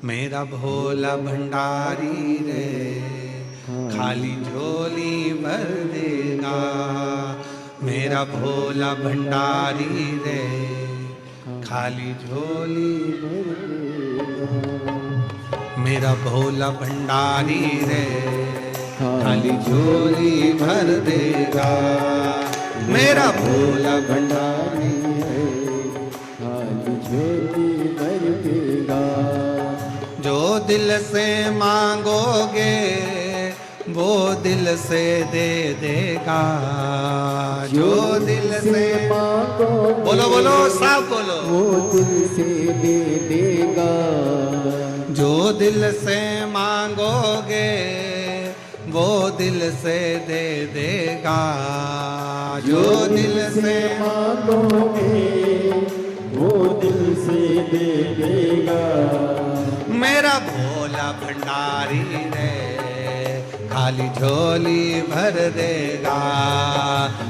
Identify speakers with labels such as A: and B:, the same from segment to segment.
A: मेरा भोला भंडारी रे खाली झोली भर देगा। मेरा भोला भंडारी रे खाली झोली भर देगा। मेरा भोला भंडारी रे खाली झोली भर देगा। मेरा भोला भंडारी रे खाली झोली भर देगा। जो दिल से मांगोगे वो दिल से दे देगा। जो दिल से मांगोगे, बोलो बोलो साफ बोलो, वो दिल से दे देगा। जो दिल से मांगोगे वो दिल से दे देगा। जो दिल से मांगोगे वो दिल से दे देगा। मेरा भोला भंडारी रे खाली झोली भर देगा।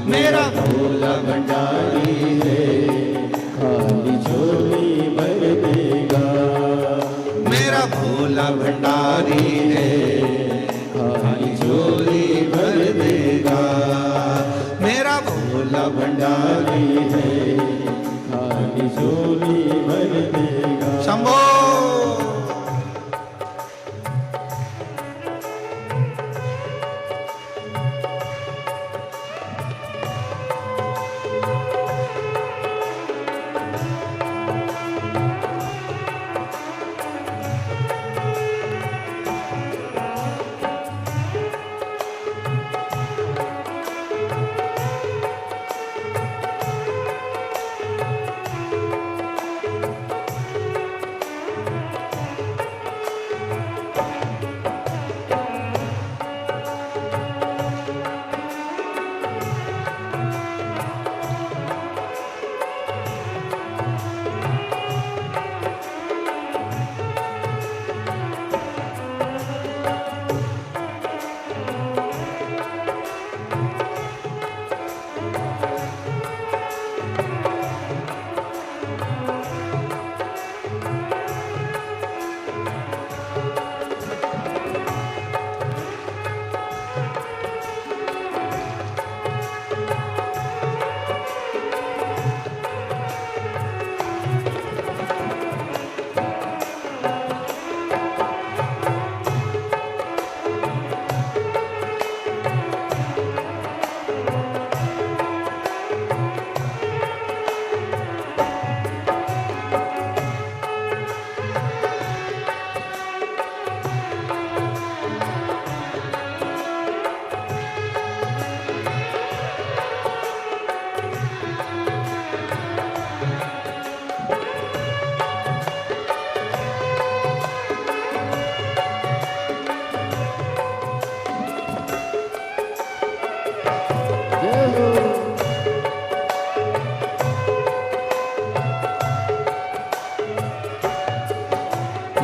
A: मेरा भोला भंडारी रे खाली झोली भर देगा। मेरा भोला भंडारी रे खाली झोली भर देगा। मेरा भोला भंडारी है खाली झोली भर देगा। शंभो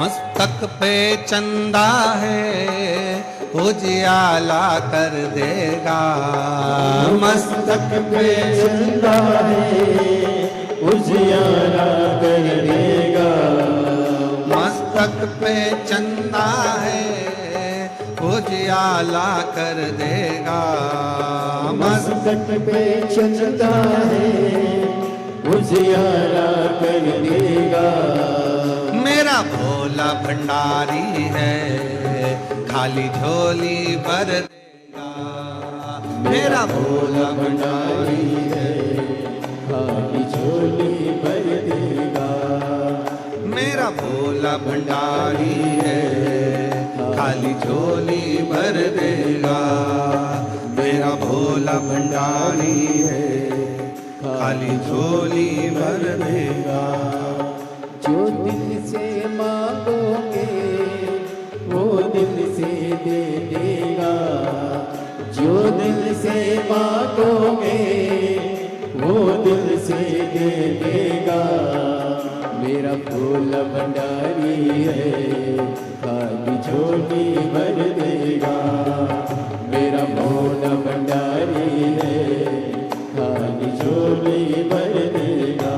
A: मस्तक पे चंदा है उजियाला कर देगा। मस्तक पे चंदा है उजियाला कर देगा। मस्तक पे चंदा है उजियाला कर देगा। मस्तक पे चंदा है उजियाला कर देगा। मेरा भोला भंडारी है खाली झोली भर देगा। मेरा भोला भंडारी है खाली झोली भर देगा। मेरा भोला भंडारी है खाली झोली भर देगा। मेरा भोला भंडारी है खाली झोली भर देगा। जो दिल से मांगोगे वो दिल से दे देगा। जो दिल से मांगोगे वो दिल से दे देगा। मेरा भोला भंडारी है खाली झोली भर देगा। मेरा भोला भंडारी है खाली झोली भर देगा।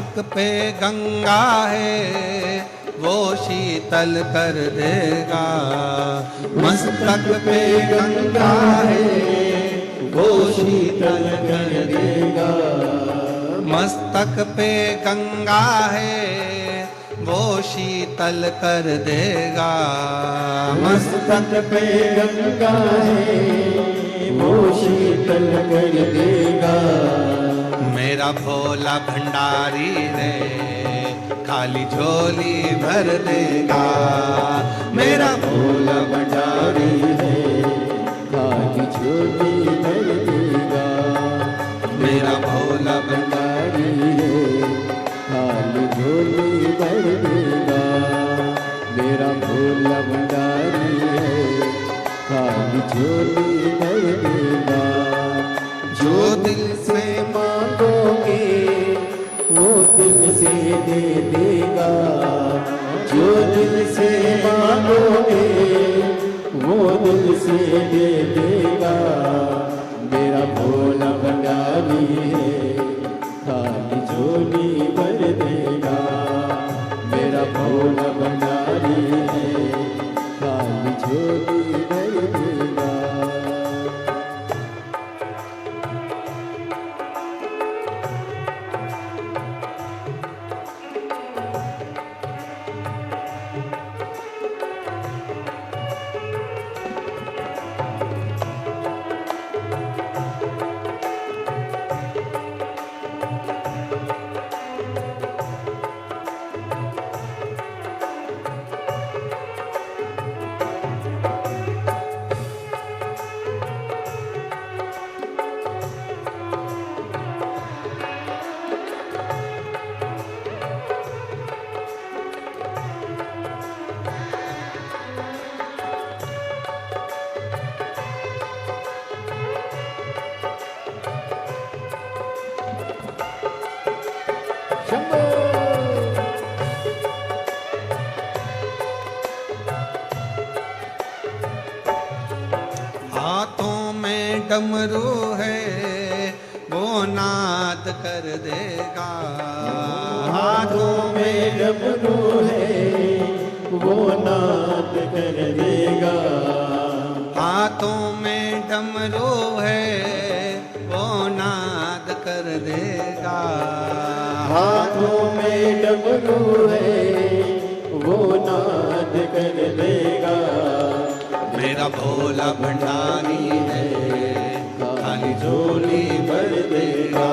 A: मस्तक पे गंगा है वो शीतल कर देगा। मस्तक पे गंगा है वो शीतल कर देगा। मस्तक पे गंगा है वो शीतल कर देगा।
B: मस्तक पे गंगा है वो शीतल कर देगा।
A: मेरा भोला भंडारी रे खाली झोली भर देगा। मेरा
B: भोला भंडारी है खाली झोली भर देगा।
A: मेरा भोला
B: भंडारी है खाली झोली भर देगा। मेरा भोला भंडारी है खाली झोली भर देगा। जो दिल से मांगोगे वो दिल से दे देगा। जो दिल से मांगोगे वो दिल से दे देगा। मेरा भोला भंडारी है खाली झोली भर देगा। मेरा भोला भंडारी है खाली झोली भर देगा।
A: हाथों में डमरू है वो नाद कर देगा।
B: हाथों में डमरू है वो नाद कर देगा।
A: हाथों में डमरू है वो नाद कर देगा।
B: हाथों में डमरू है वो नाद कर देगा।
A: मेरा भोला भंडारी है खाली झोली भर देगा।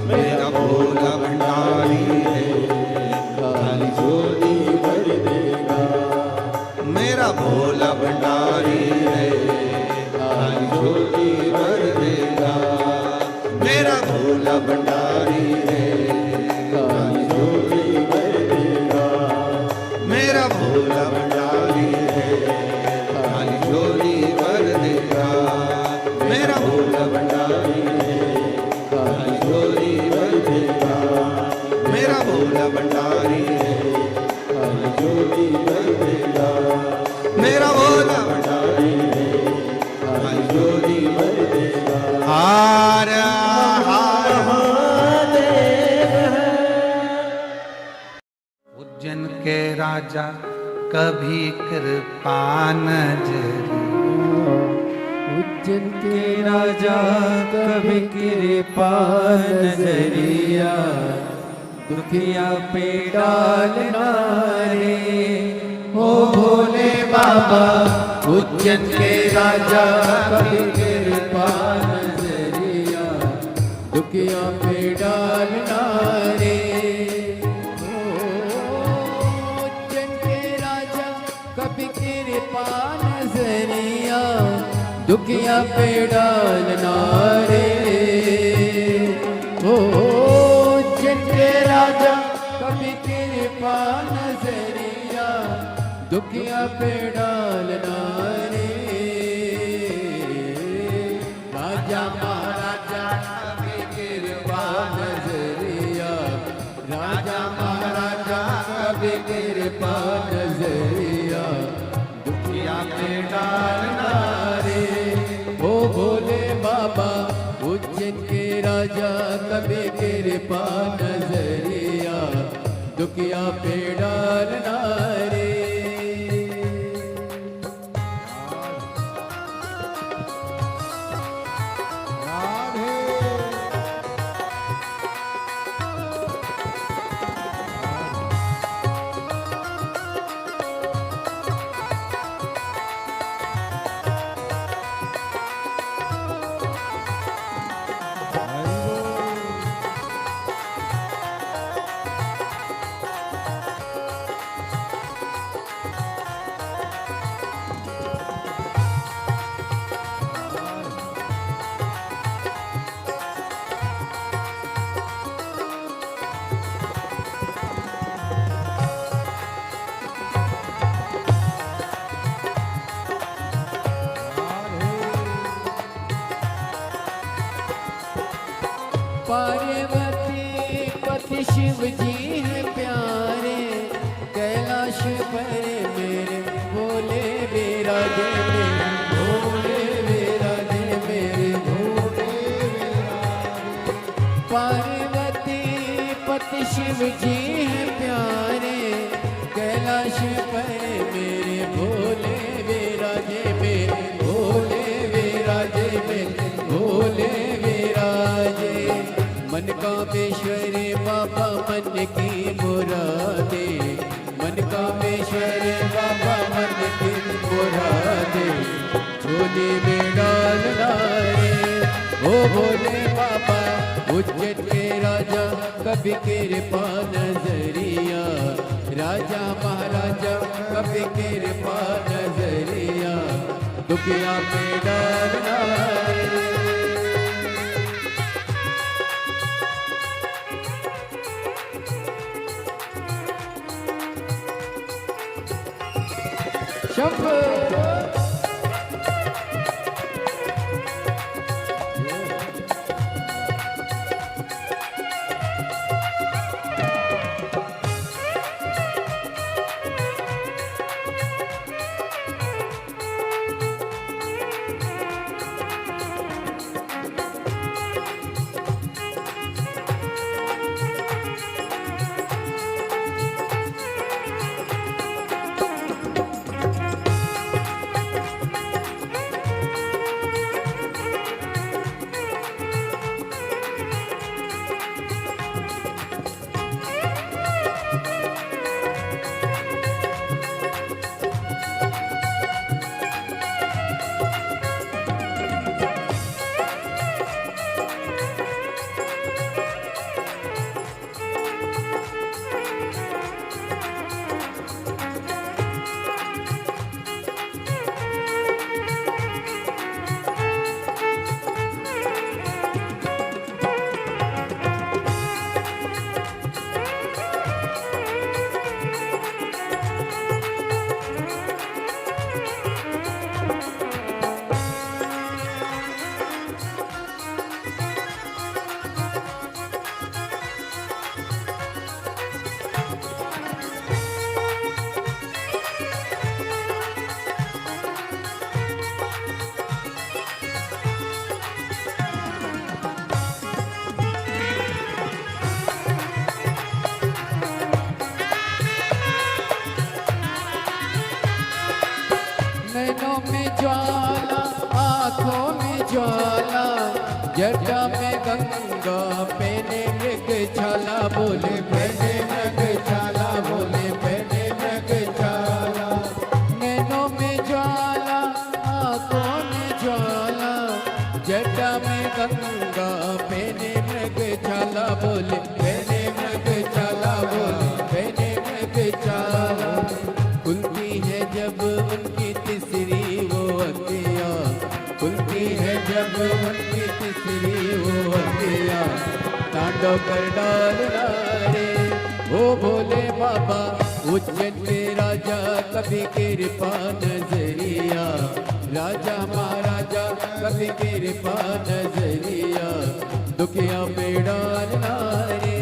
A: मेरा भोला भंडारी है
B: खाली झोली भर देगा।
A: मेरा भोला भंडारी है खाली झोली भर देगा। मेरा भोला भंडारी है
B: खाली झोली भर देगा।
A: मेरा भोला भंडारी है खाली झोली भर देगा। मेरा भोला भंडारी है
B: खाली झोली भर देगा।
A: मेरा भोला भंडारी है
B: खाली झोली भर देगा।
A: मेरा भोला
B: भंडारी है खाली झोली भर देगा।
A: हार हार
B: महादेव
A: उज्जैन के राजा कभी कृपा नजरी।
B: उज्जैन के राजा कभी कृपा नजरिया दुखिया पे डालना रे। ओ भोले बाबा उज्जैन के राजा कभी कृपा नजरिया दुखिया पे डालना रे। उज्जैन के राजा कभी कृपा नजरिया दुखिया पे डालना रे। ओ उज्जैन के राजा कभी कृपा नजरिया दुखिया पे डालना रे। राजा महाराजा कभी कृपा नजरिया। राजा महाराजा कभी कृपा नजरिया दुखिया पे डालना रे। ओ भोले बाबा उज्जैन के राजा कभी कृपा नजरिया दुखिया पे डालना रे। पार्वती पति शिव जी हैं प्यारे, कैलाश पर मेरे भोले विराजे, मेरे भोले विराजे, मेरे भोले विराजे। पार्वती पति शिव जी हैं प्यारे, कैलाश पर मेरे भोले विराजे, मेरे भोले विराजे, मेरे भोले विराजे। मन कामेश्वरी बाबा मन की मुरादे, मन कामेश्वरी बाबा मन की मुरादे, झोली में डालना रे। ओ भोले बाबा उज्जैन के राजा, कभी कृपा नजरिया, राजा महाराजा कभी कृपा नजरिया, दुखिया पे डालना रे। शंभो नैनों में ज्वाला, आँखों में ज्वाला, जटा में गंगा, पहने मृग छाला, बोले पहने मृग छाला, बोले पहने मृग छाला। नैनों में ज्वाला, आँखों में ज्वाला, जटा में गंगा, पहने मृग छाला, बोले पहने मृग छाला, बोले पहने मृग छाला। खुलती है जब उनकी तीसरी वो अखियाँ, खुलती है जब उनकी तीसरी वो अखियाँ, तांडव कर डालना रे। ओ भोले बाबा उज्जैन पे राजा, कभी कृपा नजरिया, राजा महाराजा कभी कृपा नजरिया, दुखिया पे डालना रे।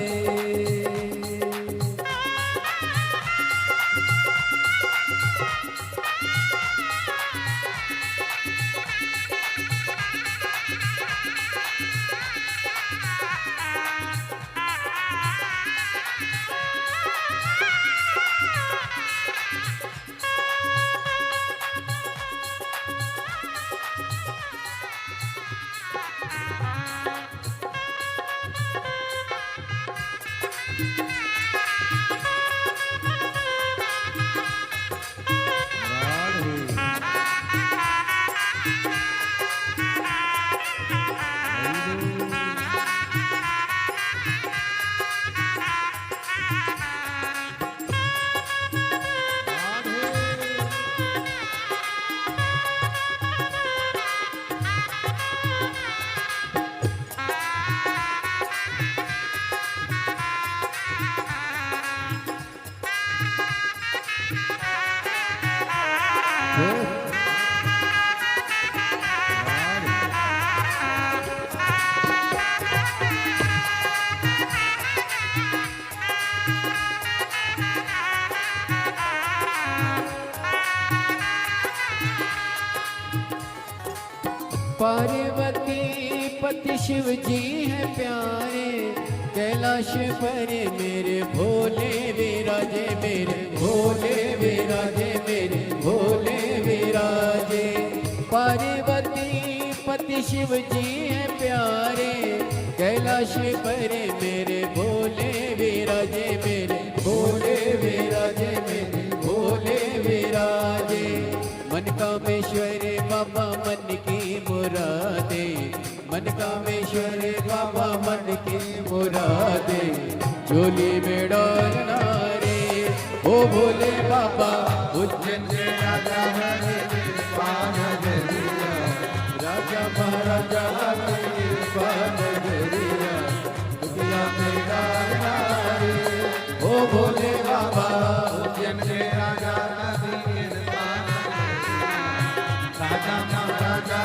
C: पार्वती पति शिव जी है प्यारे, कैलाश पर मेरे भोले विराजे, मेरे भोले विराजे, मेरे भोले विराजे। पार्वती पति शिव जी है प्यारे, कैलाश पर मेरे भोले विराजे, मेरे भोले विराजे, मेरे भोले विराजे। मन कामेश्वर बाबा मन की मुरादे, मन कामेश्वर बाबा मन की मुरादे, झोली में डालना रे ओ भोले बाबा। उज्जैन से राजा हरे पान गरिया, राजा महाराजा हरे पान गरिया, दुनिया में डालना रे ओ भोले बाबा।
A: उज्जैन के राजा कबीर पान राजा महाराजा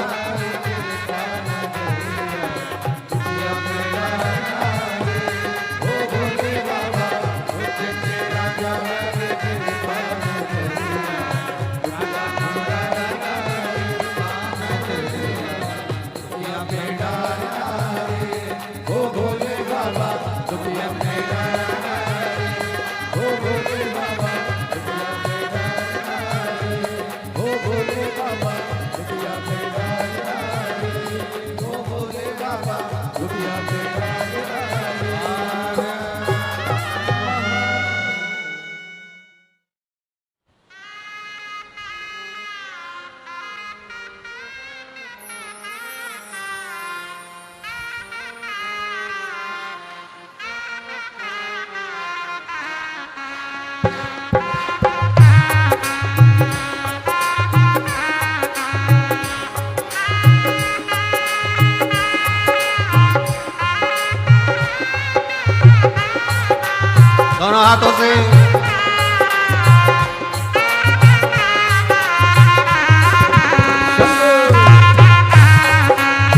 A: दोनों हाथों से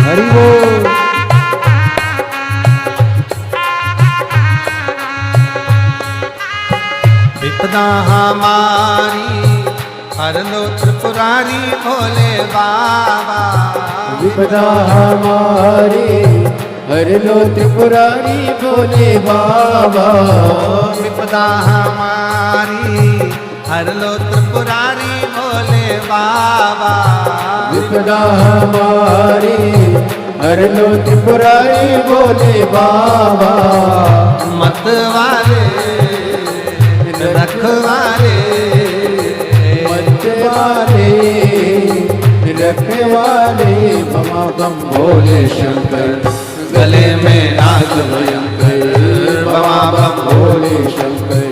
C: हरि बोल।
A: विपदा हमारी हर लो त्रिपुरारी भोले बाबा।
C: विपदा हमारी हर लो त्रिपुरारी भोले बाबा।
A: विपदा हमारी हर लो त्रिपुरारी भोले बाबा।
C: विपदा हमारी हर लो त्रिपुरारी भोले बाबा।
A: मत वाले रखवाले
C: मत वाले रखवाले बमा बम भोले शंकर,
A: गले में नाग भयंकर
C: बमा बम भोले शंकर,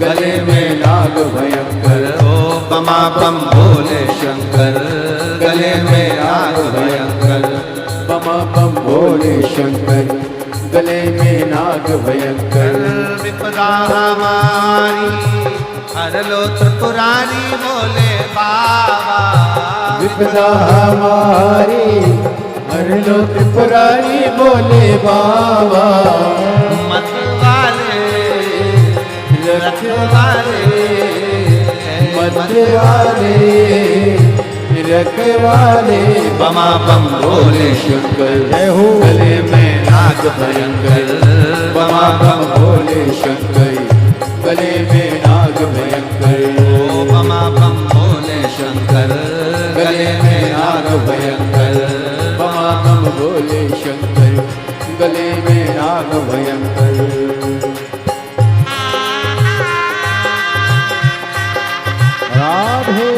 C: गले में नाग भयंकर।
A: ओ बमा बम भोले शंकर गले में नाग भयंकर।
C: बमा बम भोले शंकर, गले में नाग भयंकर।
A: विपदा हमारी हर लो त्रिपुरारी भोले बाबा।
C: विपदा हमारी हर लो त्रिपुरारी भोले बाबा।
A: मत वाले रखवाले
C: मत वाले रखवाले
A: बमा बम भोले
C: शंकर, जय हो।
A: गले में नाग भयंकर
C: बमा बम भोले शंकर, गले में नाग भयंकर।
A: ओ बमा बम भोले शंकर गले में नाग भयंकर।
C: बमा बम भोले शंकर, गले में नाग भयंकर। राधे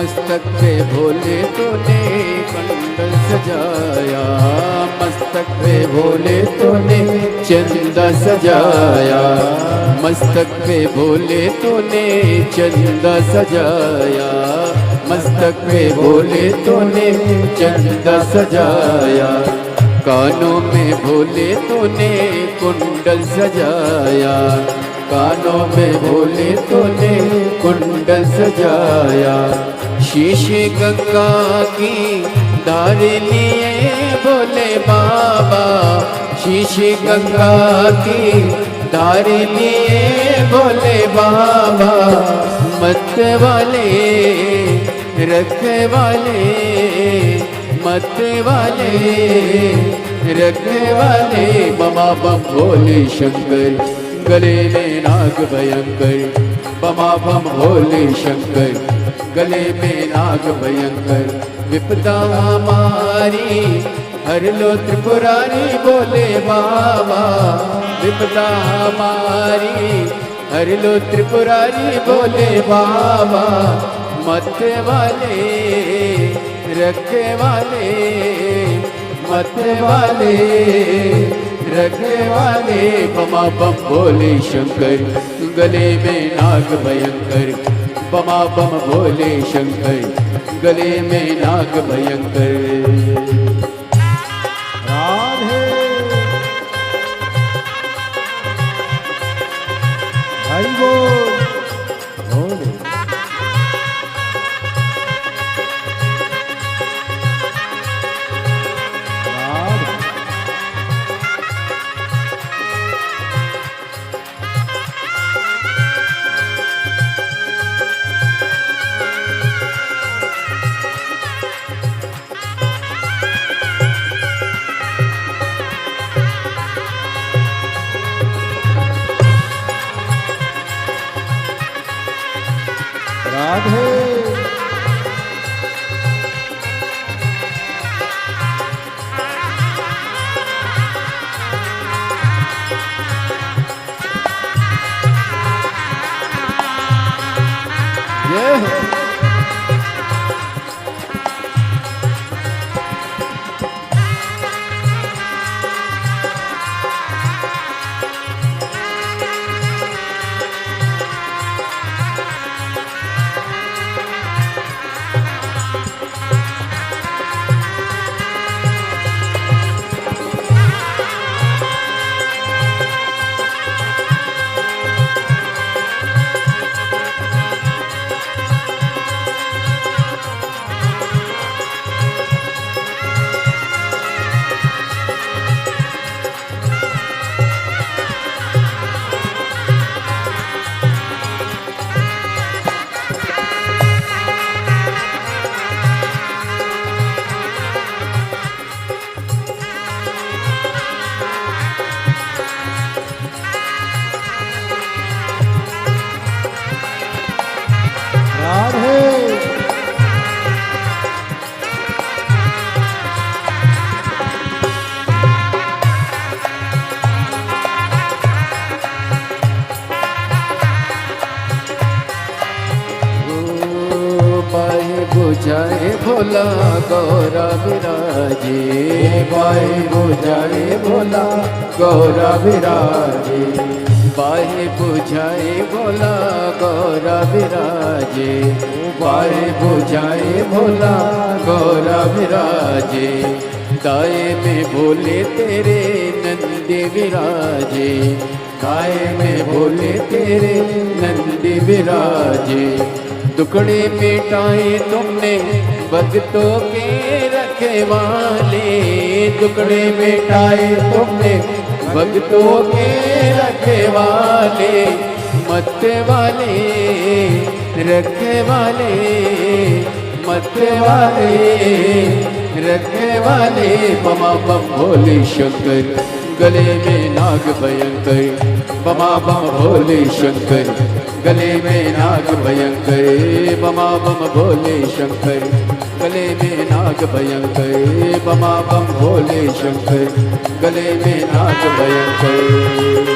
C: मस्तक पे भोले तूने कुंडल सजाया, मस्तक पे भोले तूने चंदा सजाया, मस्तक पे भोले तूने चंदा सजाया, मस्तक पे भोले तूने चंदा सजाया, कानों में भोले तूने कुंडल सजाया, कानों में भोले तूने कुंडल सजाया, शीशे गंगा की धार लिए भोले बाबा, शीशे गंगा की धार लिए भोले बाबा, मत वाले रखने वाले, मत वाले रखने वाले, बमा बम भोले शंकर गले में नाग भयंकर, बमा बम भोले शंकर गले में नाग भयंकर, विपदा हमारी हर लो त्रिपुरारी भोले बाबा, विपदा हमारी हर लो त्रिपुरारी भोले बाबा, मत वाले रखने वाले, मत वाले रखने वाले, बमा बम भोले शंकर गले में नाग भयंकर, बमा बम भोले शंकर गले में नाग भयंकर।
B: राधे हरि बोल भोले। राधे बुझाए भोला गौरा विराजे, बाहे बुझाए भोला गौरा विराजे, बाहे बुझाए भोला गौरा विराजे, बाहे बुझाए भोला गौरा विराजे, दाए में भोले तेरे नंदी विराजे, दाए में भोले तेरे नंदी विराजे, दुखड़े मिटाए तुमने भक्तों के रखे वाले, दुखड़े मिटाए तुमने भक्तों के रखे वाले, मत वाले रखे वाले, मत वाले रखे वाले, बमा बम भोले शंकर गले में नाग भयंकर, बमा बम भोले शंकर गले में नाग भयंकर, बमा बम भोले शंकर गले में नाग भयंकर, बमा बम भोले शंकर गले में नाग भयंकर।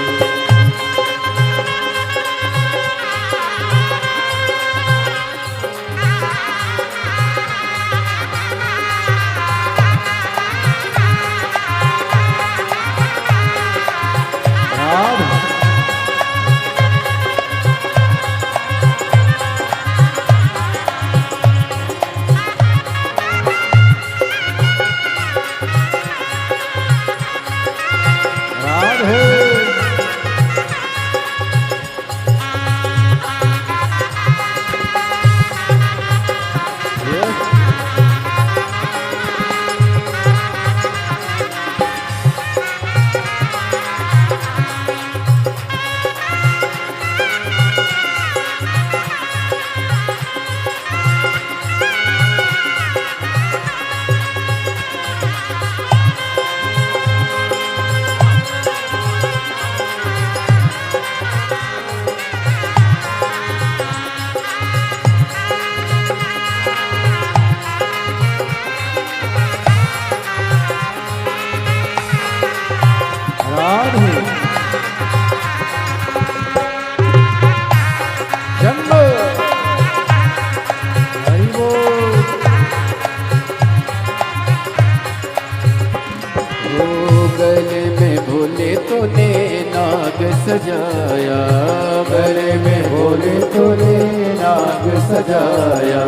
C: में भोले तूने नाग सजाया,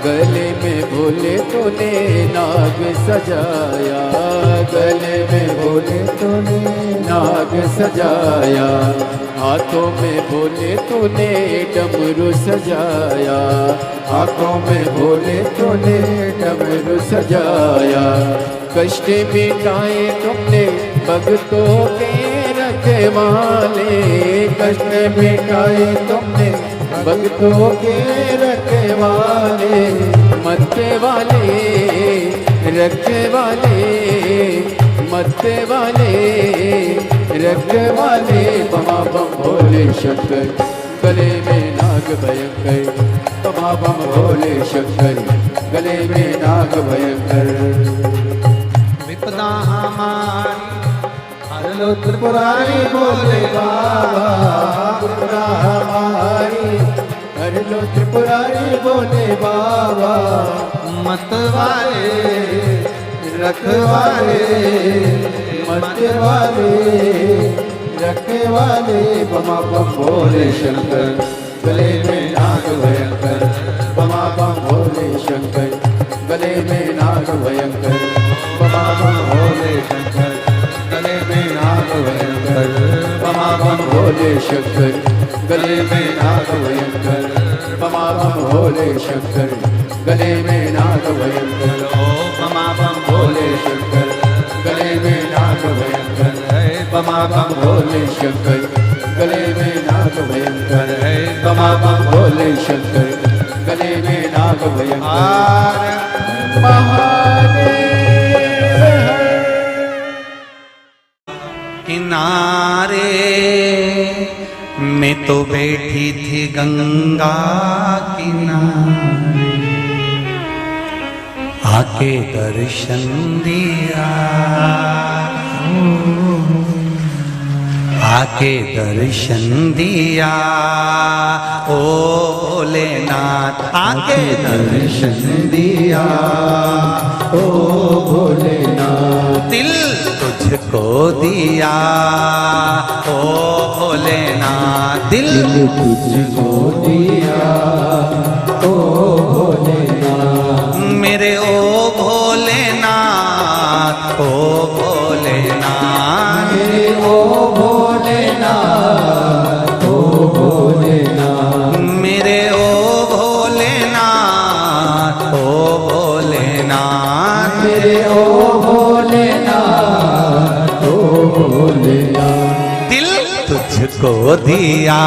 C: गले में भोले तूने नाग सजाया, गले में भोले तूने नाग सजाया, हाथों में भोले तूने डमरू सजाया, हाथों में भोले तूने डमरू सजाया। कष्ट मिटाए तुमने भक्तों के रखवाले, कष्ट मिटाए तुमने भक्तों के रखवाले, मरते वाले रखने वाले, मरते वाले रखने वाले। बमा बम भोले शंकर गले में नाग भयंकर, बमा बम भोले शंकर गले में नाग भयंकर।
A: विपदा हमारी हर लो त्रिपुरारी बोले बाबा,
C: विपदा हमारी हर लो त्रिपुरारी बोले बाबा,
A: मत वाले रखवाले,
C: मत वाले रखने वाले। बमा बम भोले शंकर गले में नाग भयंकर, बमा बम भोले शंकर गले में नाग भयंकर, बमा बम भोले शंकर गले में नाग भयंकर, बमा बम भोले शंकर गले में नाग भयंकर, बमा बम भोले शंकर गले में नाग भयंकर।
A: ओ बमा बम भोले
C: शंकर गले में नाग भयंकर है, बमा बम भोले शंकर गले में नाग भयंकर है, बमा बम भोले शंकर गले में नाग भयंकर। महादेव
A: किनारे में तो बैठी थी गंगा किनारे, आके दर्शन दिया, आके दर्शन दिया। ओ भोलेनाथ आके दर्शन दिया,
C: ओ भोलेनाथ
A: दिल तुझको दिया। ओ भोलेनाथ दिल
C: तुझको दिया, ओ भोलेनाथ
A: मेरे ओ भोलेनाथ, ओ भोलेनाथ
C: मेरे ओ भोलेनाथ, ओ भोलेनाथ
A: मेरे ओ भोलेनाथ, ओ भोलेनाथ
C: मेरे ओ भोलेनाथ, ओ भोलेनाथ
A: दिल तुझको दिया।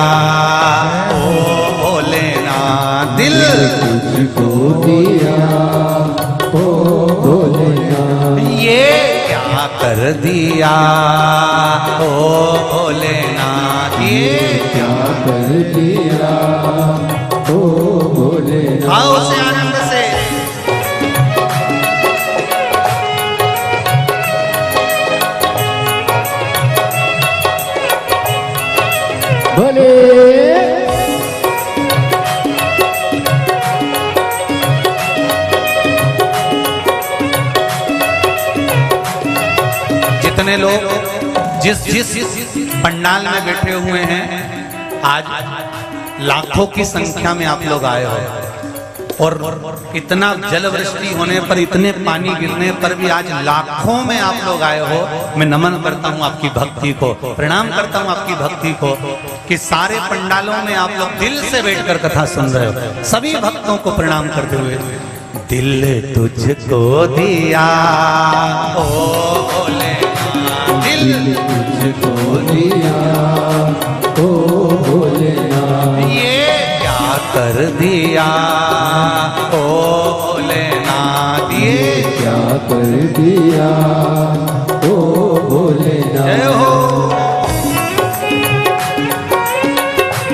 A: ओ भोलेनाथ दिल
C: तुझको दिया, ओ भोलेनाथ
A: ये क्या कर दिया। ओ भोलेनाथ ये
C: क्या कर दिया, ओ भोलेनाथ।
A: आओ से आनंद से
C: भोले
A: जितने लोग जिस जिस पंडाल में बैठे हुए हैं, आज लाखों की संख्या में आप लोग आए हो और इतना जल वृष्टि होने पर, इतने पानी गिरने पर भी आज लाखों में आप लोग आए हो। मैं नमन करता हूँ आपकी भक्ति को, प्रणाम करता हूँ आपकी भक्ति को कि सारे पंडालों में आप लोग दिल से बैठकर कथा सुन रहे हो। सभी भक्तों को प्रणाम करते हुए दिल तुझको दिया, ओ भोले दिल
C: तुझको दिया, ओ भोलेनाथ
A: ये क्या कर दिया। ओ भोलेनाथ ये
C: क्या कर दिया, ओ भोलेनाथ।
A: जय हो।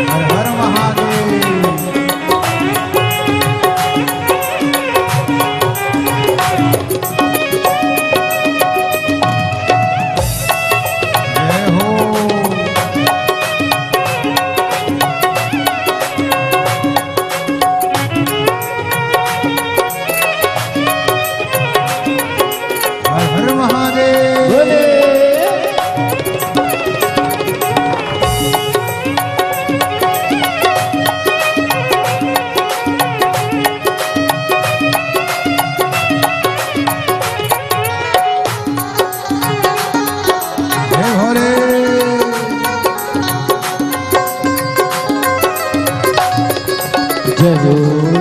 C: हर हर महादेव। जय हो। हर हर महादेव। जरूर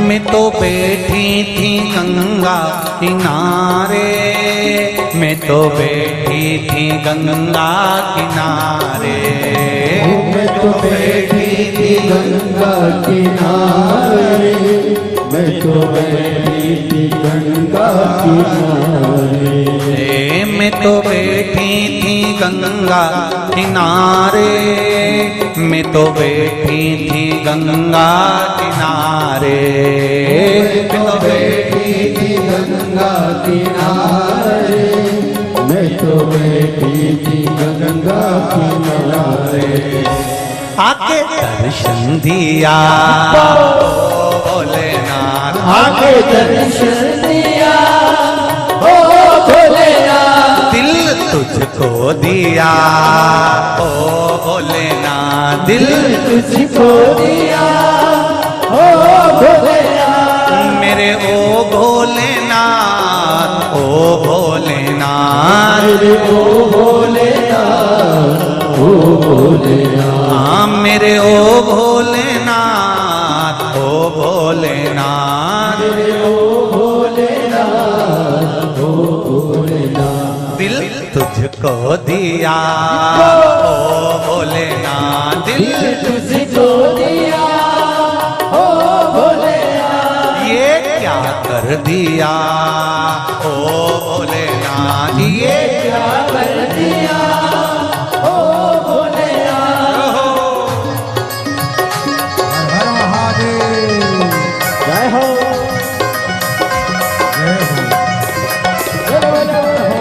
A: मैं तो बैठी थी गंगा किनारे, मैं तो बैठी थी गंगा किनारे,
C: मैं तो बैठी थी गंगा किनारे, मैं तो बैठी थी गंगा किनारे,
A: मैं तो बैठी थी गंगा किनारे, मैं तो बैठी थी गंगा किनारे,
C: मैं तो बैठी थी गंगा किनारे, मैं तो बैठी थी गंगा किनारे,
A: आके दर्शन दिया भोलेनाथ,
C: आके दर्शन दिया ओ भोलेनाथ,
A: दिल तुझको दिया ओ भोलेनाथ, दिल
C: तुझको दिया ओ भोलेनाथ,
A: मेरे ओ भोलेनाथ, ओ भोलेनाथ,
C: मेरे ओ भोलेनाथ, ओ भोलेनाथ,
A: हाँ मेरे ओ भोलेनाथ, ओ भोलेनाथ,
C: मेरे ओ भोलेनाथ, ओ भोलेनाथ,
A: दिल तुझको दिया ओ भोलेनाथ, दिल
C: तुझको दिया ओ भोलेनाथ,
A: ये क्या कर दिया ओ भोलेनाथ, ये
C: क्या कर दिया ओ भोलेनाथ। हर हर महादेव, जय हो जय हो, बोलो बोलो बोलो।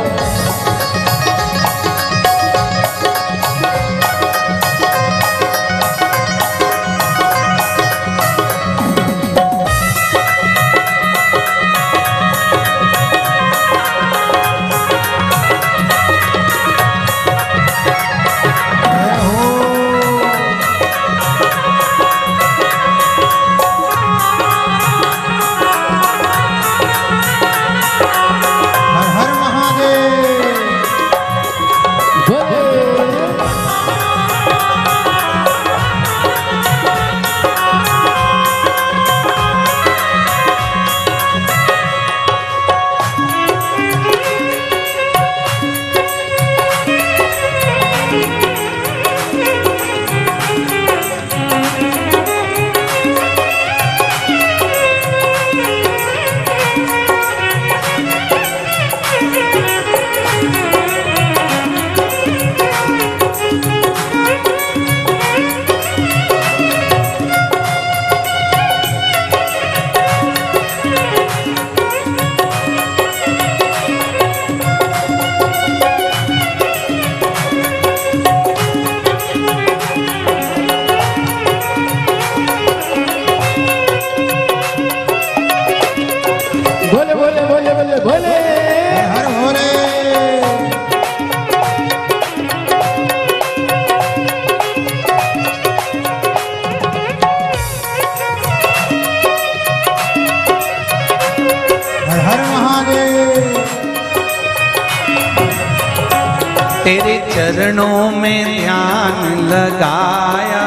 A: तेरे चरणों में ध्यान लगाया,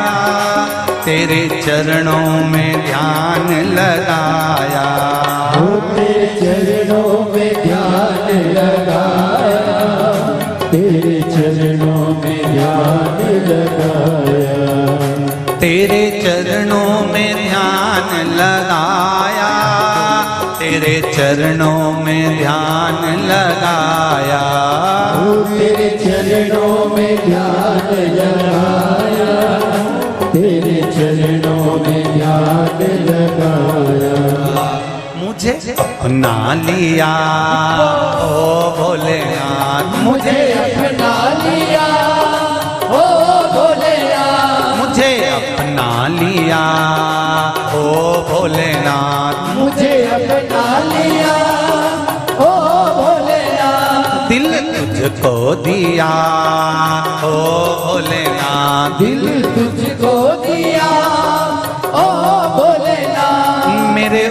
A: तेरे चरणों में ध्यान लगाया,
C: तेरे चरणों में ध्यान लगाया, तेरे चरणों में ध्यान लगाया,
A: तेरे चरणों में ध्यान लगाया, तेरे चरणों में ध्यान लगाया,
C: तेरे चरणों में ध्यान लगाया, तेरे चरणों में ध्यान लगाया।
A: मुझे अपना लिया ओ भोलेनाथ,
C: मुझे अपना लिया ओ भोलेनाथ,
A: मुझे अपना लिया ओ भोलेनाथ,
C: मुझे अपना लिया ओ भोलेनाथ,
A: दिल तुझको दिया ओ भोलेनाथ,
C: दिल तुझको दिया ओ भोलेनाथ,
A: मेरे ओ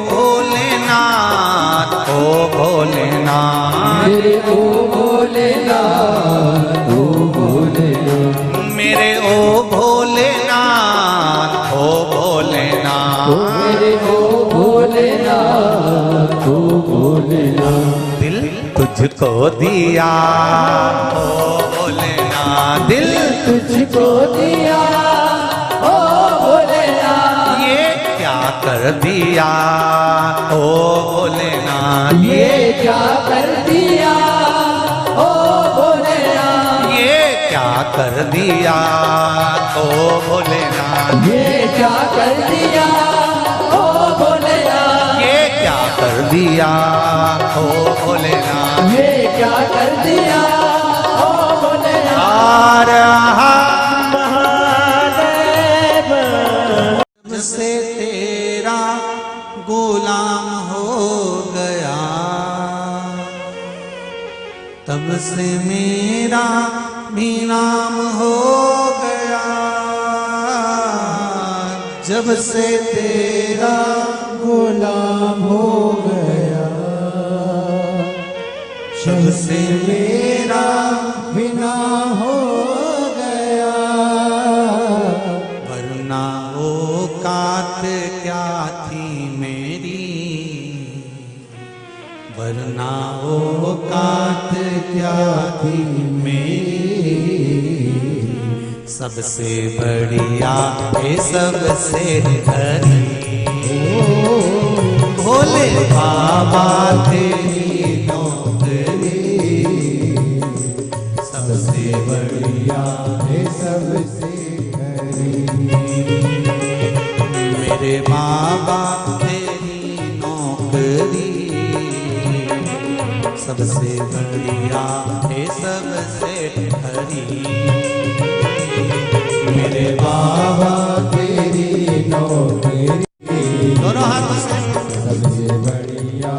A: भोलेनाथ, ओ भोलेनाथ,
C: मेरे ओ भोलेनाथ, ओ भोलेनाथ,
A: मेरे ओ भोलेनाथ, ओ भोलेनाथ,
C: मेरे ओ भोलेनाथ, ओ भोलेनाथ,
A: दिल तुझको दिया ओ भोलेनाथ, दिल
C: तुझको दिया ओ भोलेनाथ,
A: ये क्या कर दिया ओ भोलेनाथ,
C: ये क्या कर दिया ओ भोलेनाथ,
A: ये क्या कर दिया ओ भोलेनाथ,
C: ये क्या कर दिया ओ भोलेनाथ,
A: ये क्या कर दिया ओ भोलेनाथ,
C: ये क्या कर दिया ओ भोलेनाथ।
A: हर
C: महादेव
A: से तेरा गुलाम हो गया, तब से मेरा भी नाम हो गया, जब से तेरा
C: गुलाम हो गया,
A: जब से मेरा
C: बिना हो गया,
A: वरना औकात क्या थी मेरी, वरना औकात क्या थी मेरी, सबसे बढ़िया ये सबसे हरी, भोले बाबा तेरी नौकरी, सबसे बढ़िया
C: ये सबसे हरी,
A: मेरे बाबा तेरी नौकरी, सबसे बढ़िया है सबसे हरी, मेरे बाबा
C: तेरी नौकरी,
A: दोनों हाथों से
C: सबसे बढ़िया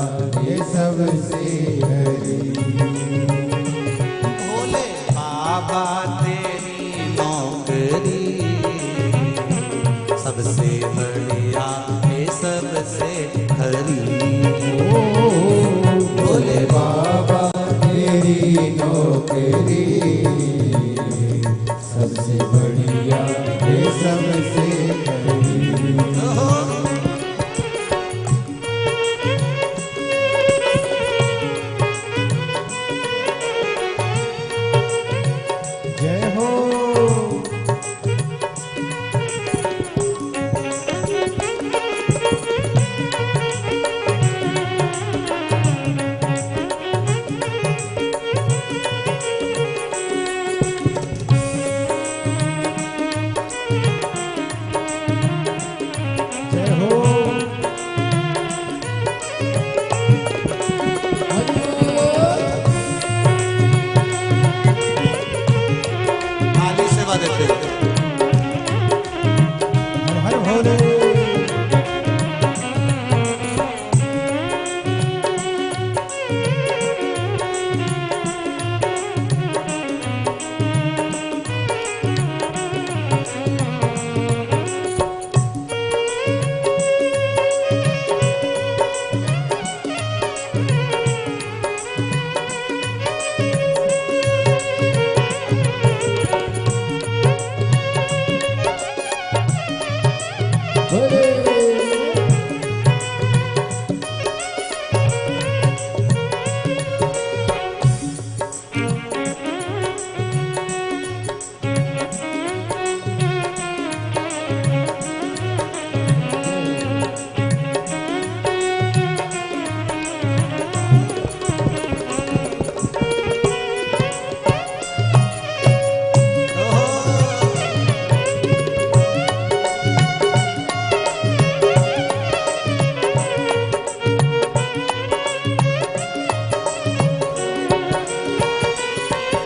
C: ये सबसे हरी,
A: भोले बाबा तेरी नौकरी, सबसे बढ़िया है सबसे हरी,
C: भोले बाबा तेरी नौकरी, सबसे बढ़िया ये सबसे हरी। जय हो जय हो
A: थाली सेवा देते हैं।
C: हर हर भोले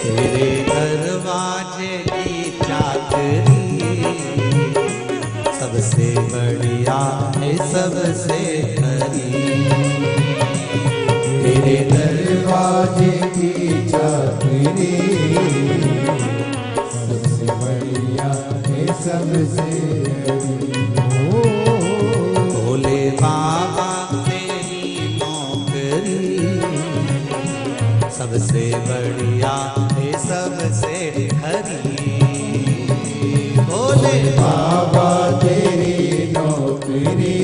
A: तेरे दरवाजे की चाकरी सबसे बढ़िया है सबसे खरी।
C: तेरे दरवाजे की चाकरी सबसे बढ़िया है सबसे
A: भोले बाबा तेरी नौकरी सबसे बढ़िया है सबसे खरी। भोले
C: बाबा तेरी नौकरी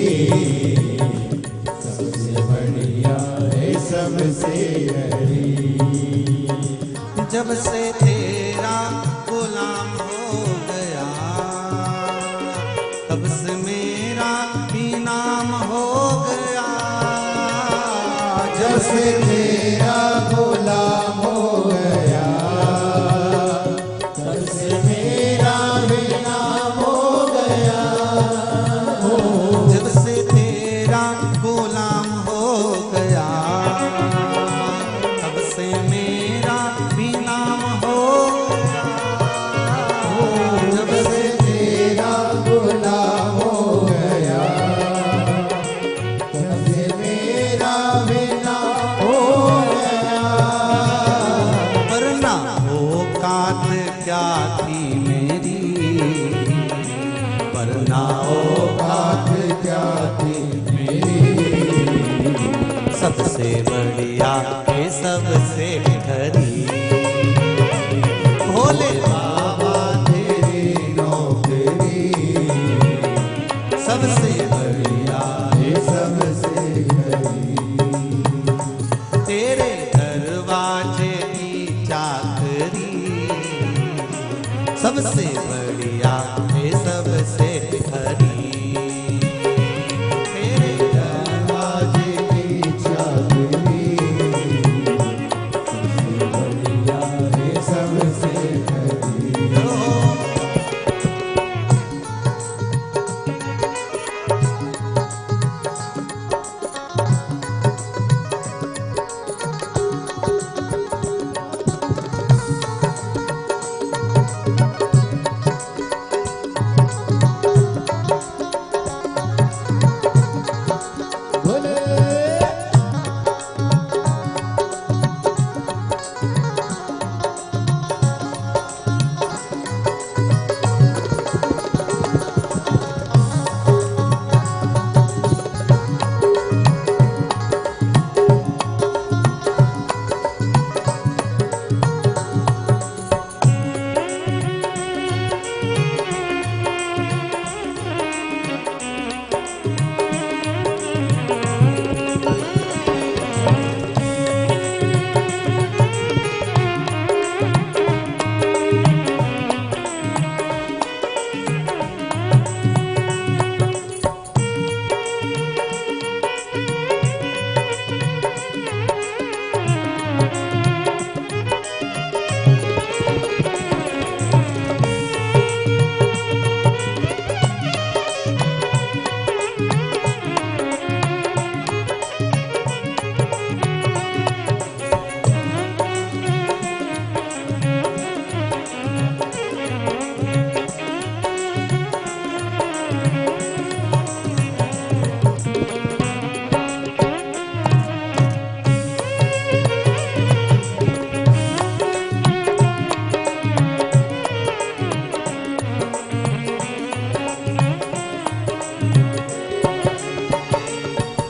C: सबसे बढ़िया है सबसे हरी।
A: जब से तेरा गुलाम हो गया तब से मेरा भी नाम हो गया।
C: जब से तेरा गुलाम हो गया तब से मेरा भी नाम हो गया।
A: जब से तेरा गुलाम हो गया तब से मेरा भी नाम हो गया।
C: जब से तेरा गुलाम हो गया तब से मेरा भी नाम हो गया।
A: वरना औकात क्या थी मेरी, वरना
C: औकात क्या थी मेरी,
A: सबसे बढ़िया है सबसे खरी। भोले
C: बाबा तेरी नौकरी
A: सबसे
C: बढ़िया है सबसे हरी।
A: तेरे दरवाजे की चाकरी सबसे बढ़िया है सबसे खरी। तेरे
C: दरवाजे की चाकरी सबसे बढ़िया है सबसे हरी।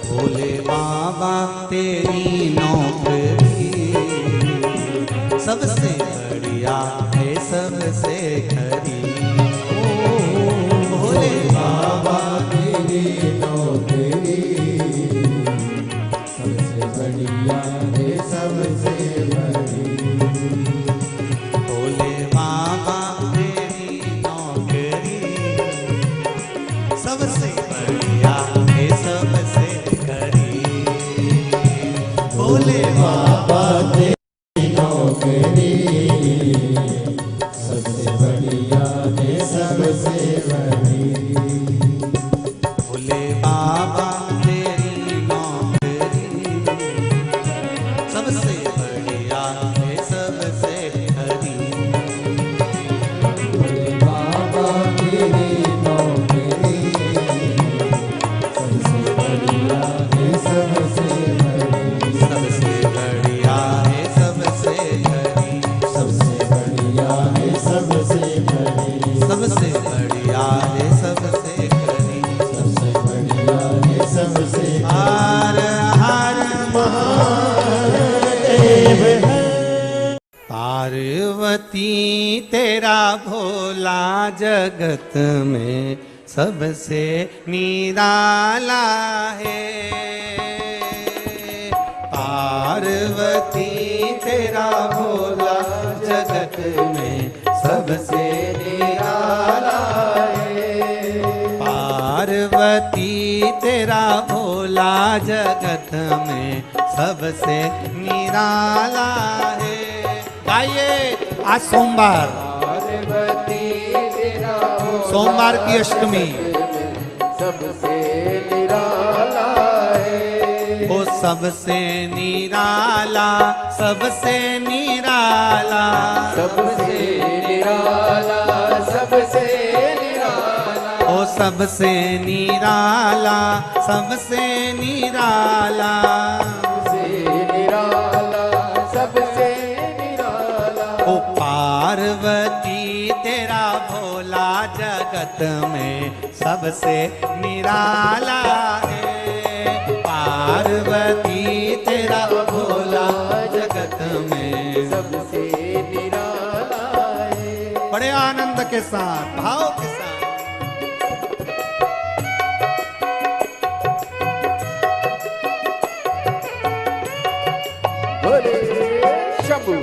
A: भोले बाबा तेरी नौकरी सबसे बढ़िया है सबसे खरी। भोले
C: बाबा तेरी नौकरी सबसे बढ़िया है सबसे हरी।
A: भोले बाबा तेरी नौकरी सबसे बढ़िया है सबसे खरी। भोले
C: बाबा तेरी नौकरी सबसे बढ़िया है सबसे हरी।
A: भोले बाबा तेरी नौकरी सबसे बढ़िया है सबसे खरी। पार्वती तेरा भोला जगत में सबसे निराला है। पार्वती तेरा भोला जगत में सबसे निराला है। पार्वती तेरा भोला जगत में सबसे निराला है। आइए आज सोमवार, सोमवार की अष्टमी,
C: सबसे निराला है।
A: वो सबसे निराला, सबसे निराला,
C: सबसे निराला, सबसे निराला,
A: ओ सबसे निराला, सबसे निराला,
C: सबसे निराला, सबसे निराला।
A: ओ पार्वती तेरा भोला जगत में सबसे निराला है। पार्वती तेरा भोला जगत में
C: सबसे निराला है।
A: बड़े आनंद के साथ, भाव के साथ
C: बोले शंभू।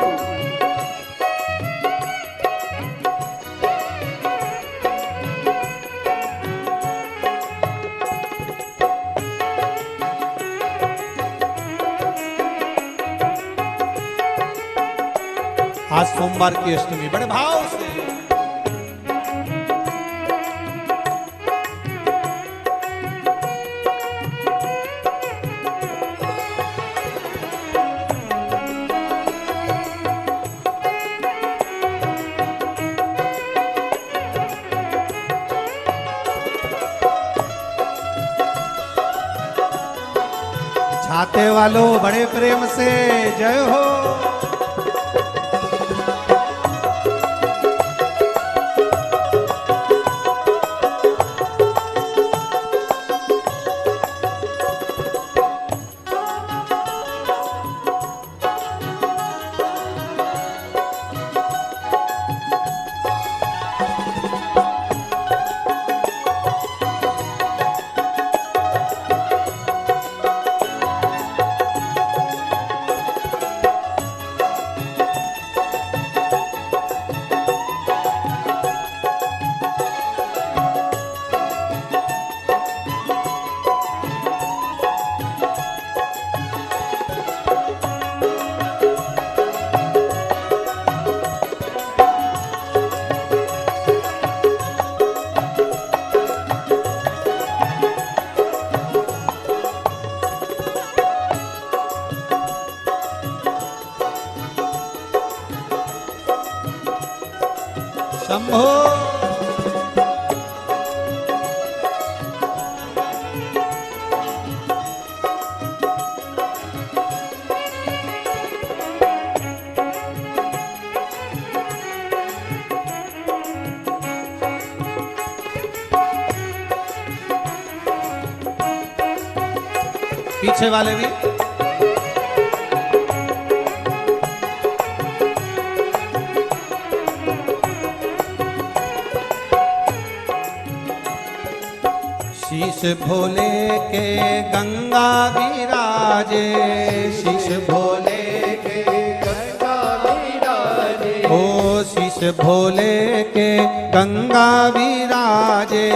A: आज सोमवार की अष्टमी बड़े भाव से छाते वालों बड़े प्रेम से जय हो। शंभो पीछे वाले भी शीश भोले के गंगा विराजे, शीश भोले के
C: गंगा विराजे,
A: ओ शीश भोले के गंगा विराजे,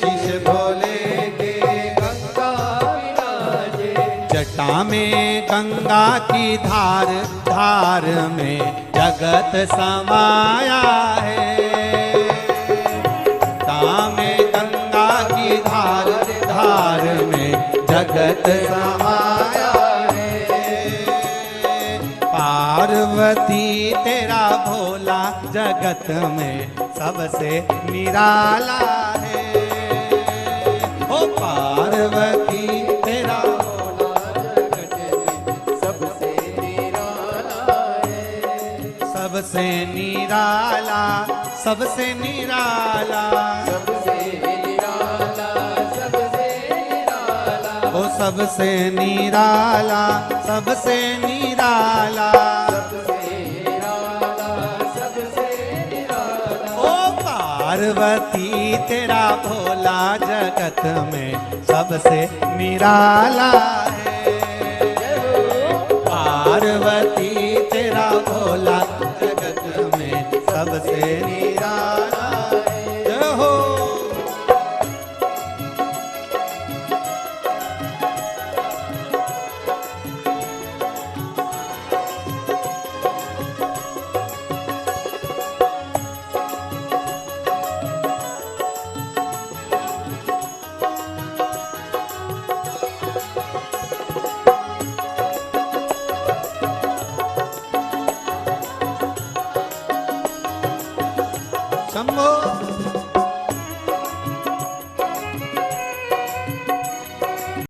A: शीश भोले के
C: गंगा विराजे।
A: जटा में गंगा की धार, धार में जगत समाया है। जटा में गंगा की धार, धार में जगत समाया है। पार्वती तेरा भोला जगत में सबसे निराला है। ओ पार्वती तेरा
C: सबसे निराला है।
A: सबसे निराला, सबसे निराला,
C: सबसे निराला, सबसे निराला,
A: ओ सबसे निराला, सबसे निराला,
C: सबसे निराला,
A: पार्वती तेरा भोला जगत में सबसे निराला है। पार्वती तेरा भोला जगत में सबसे निराला है। जय हो। शंभो